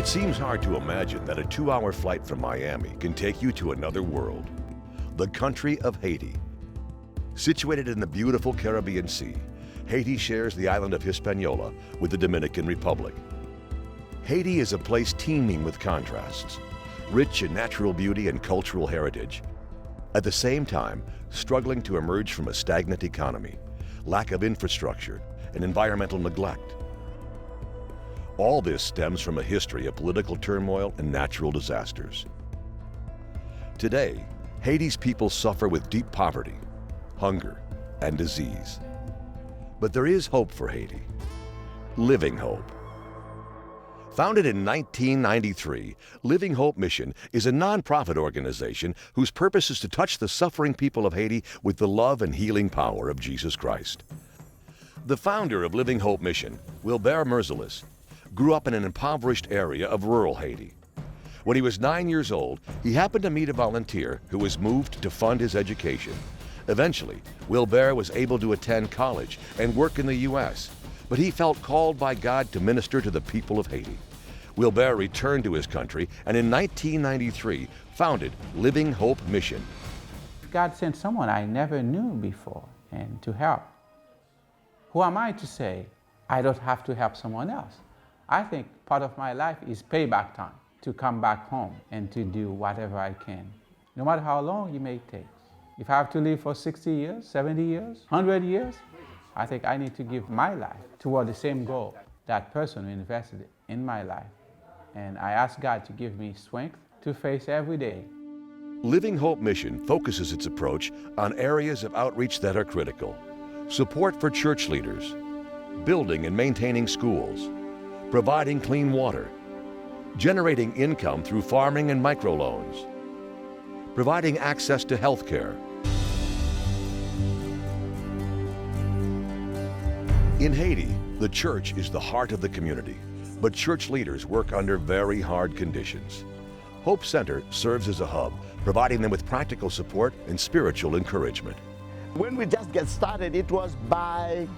It seems hard to imagine that a 2-hour flight from Miami can take you to another world, the country of Haiti. Situated in the beautiful Caribbean Sea, Haiti shares the island of Hispaniola with the Dominican Republic. Haiti is a place teeming with contrasts, rich in natural beauty and cultural heritage, at the same time struggling to emerge from a stagnant economy, lack of infrastructure, and environmental neglect. All this stems from a history of political turmoil and natural disasters. Today, Haiti's people suffer with deep poverty, hunger, and disease. But there is hope for Haiti. Living Hope. Founded in 1993, Living Hope Mission is a nonprofit organization whose purpose is to touch the suffering people of Haiti with the love and healing power of Jesus Christ. The founder of Living Hope Mission, Wilbert Merzilis, grew up in an impoverished area of rural Haiti. When he was 9 years old, he happened to meet a volunteer who was moved to fund his education. Eventually, Wilbert was able to attend college and work in the U.S., but he felt called by God to minister to the people of Haiti. Wilbert returned to his country and in 1993 founded Living Hope Mission. God sent someone I never knew before and to help. Who am I to say I don't have to help someone else? I think part of my life is payback time, to come back home and to do whatever I can, no matter how long it may take. If I have to live for 60 years, 70 years, 100 years, I think I need to give my life toward the same goal that person who invested in my life. And I ask God to give me strength to face every day. Living Hope Mission focuses its approach on areas of outreach that are critical: support for church leaders, building and maintaining schools, providing clean water, generating income through farming and microloans, providing access to health care. In Haiti, the church is the heart of the community, but church leaders work under very hard conditions. Hope Center serves as a hub, providing them with practical support and spiritual encouragement. When we just get started, it was by,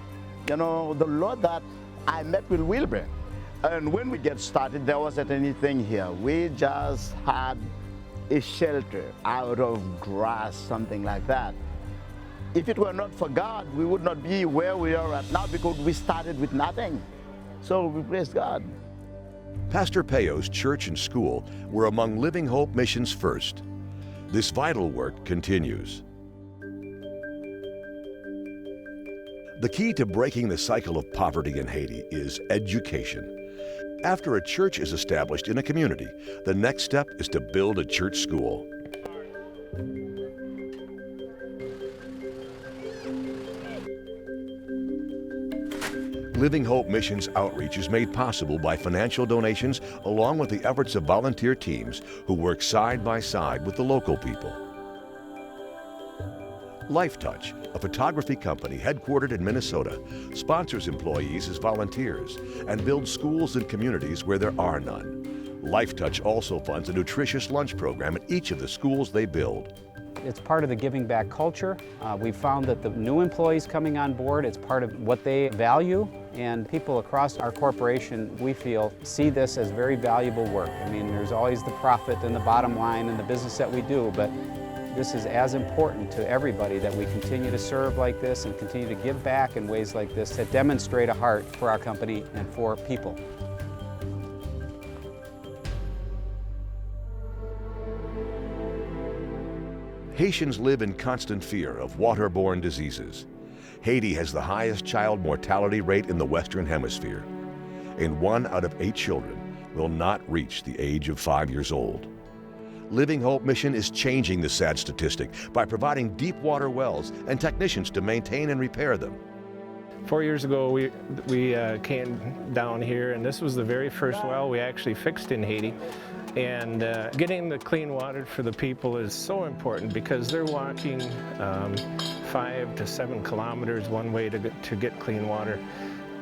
the Lord that I met with Wilbur. And when we get started, there wasn't anything here. We just had a shelter out of grass, something like that. If it were not for God, we would not be where we are at now because we started with nothing. So we praise God. Pastor Peyo's church and school were among Living Hope Mission's first. This vital work continues. The key to breaking the cycle of poverty in Haiti is education. After a church is established in a community, the next step is to build a church school. Living Hope Mission's outreach is made possible by financial donations along with the efforts of volunteer teams who work side by side with the local people. LifeTouch, a photography company headquartered in Minnesota, sponsors employees as volunteers and builds schools in communities where there are none. LifeTouch also funds a nutritious lunch program at each of the schools they build. It's part of the giving back culture. We've found that the new employees coming on board, it's part of what they value, and people across our corporation, we feel, see this as very valuable work. I mean, there's always the profit and the bottom line in the business that we do, but this is as important to everybody that we continue to serve like this and continue to give back in ways like this that demonstrate a heart for our company and for people. Haitians live in constant fear of waterborne diseases. Haiti has the highest child mortality rate in the Western Hemisphere, and 1 out of 8 children will not reach the age of 5 years old. Living Hope Mission is changing the sad statistic by providing deep water wells and technicians to maintain and repair them. 4 years ago, we came down here, and this was the very first well we actually fixed in Haiti. And getting the clean water for the people is so important because they're walking 5 to 7 kilometers one way to get clean water.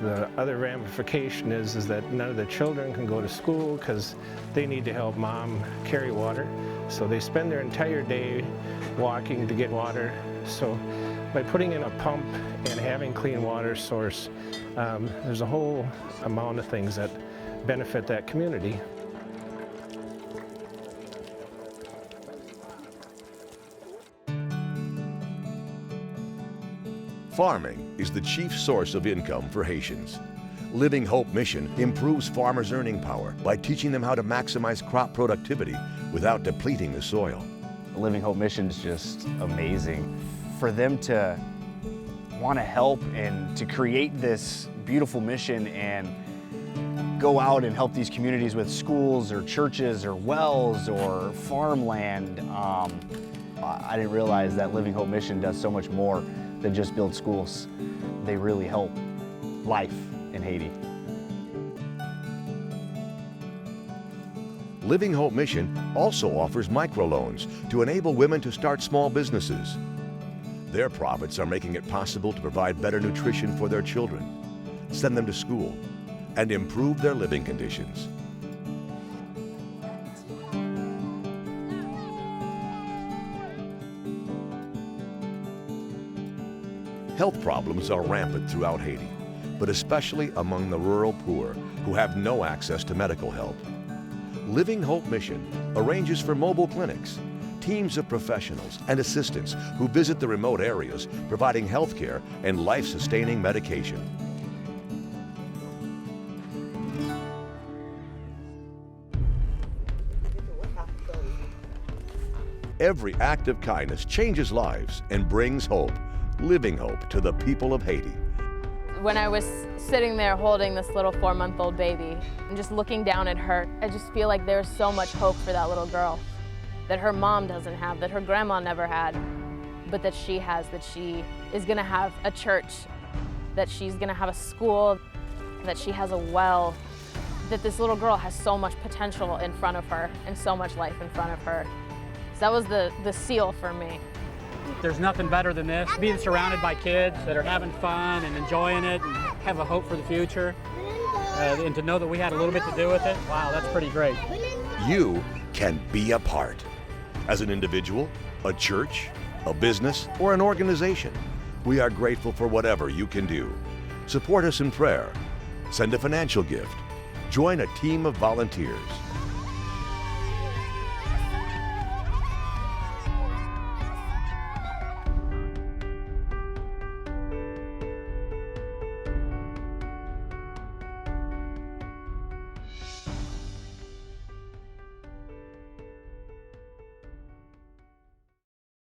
The other ramification is that none of the children can go to school because they need to help mom carry water. So they spend their entire day walking to get water. So by putting in a pump and having clean water source, there's a whole amount of things that benefit that community. Farming is the chief source of income for Haitians. Living Hope Mission improves farmers' earning power by teaching them how to maximize crop productivity without depleting the soil. Living Hope Mission is just amazing. For them to want to help and to create this beautiful mission and go out and help these communities with schools or churches or wells or farmland. I didn't realize that Living Hope Mission does so much more than just build schools. They really help life in Haiti. Living Hope Mission also offers microloans to enable women to start small businesses. Their profits are making it possible to provide better nutrition for their children, send them to school, and improve their living conditions. Health problems are rampant throughout Haiti, but especially among the rural poor who have no access to medical help. Living Hope Mission arranges for mobile clinics, teams of professionals and assistants who visit the remote areas, providing health care and life-sustaining medication. Every act of kindness changes lives and brings hope, living hope to the people of Haiti. When I was sitting there holding this little 4-month-old baby and just looking down at her, I just feel like there's so much hope for that little girl that her mom doesn't have, that her grandma never had, but that she has, that she is gonna have a church, that she's gonna have a school, that she has a well, that this little girl has so much potential in front of her and so much life in front of her. So that was the seal for me. There's nothing better than this, being surrounded by kids that are having fun and enjoying it and have a hope for the future. And to know that we had a little bit to do with it, wow, that's pretty great. You can be a part. As an individual, a church, a business, or an organization, we are grateful for whatever you can do. Support us in prayer. Send a financial gift. Join a team of volunteers.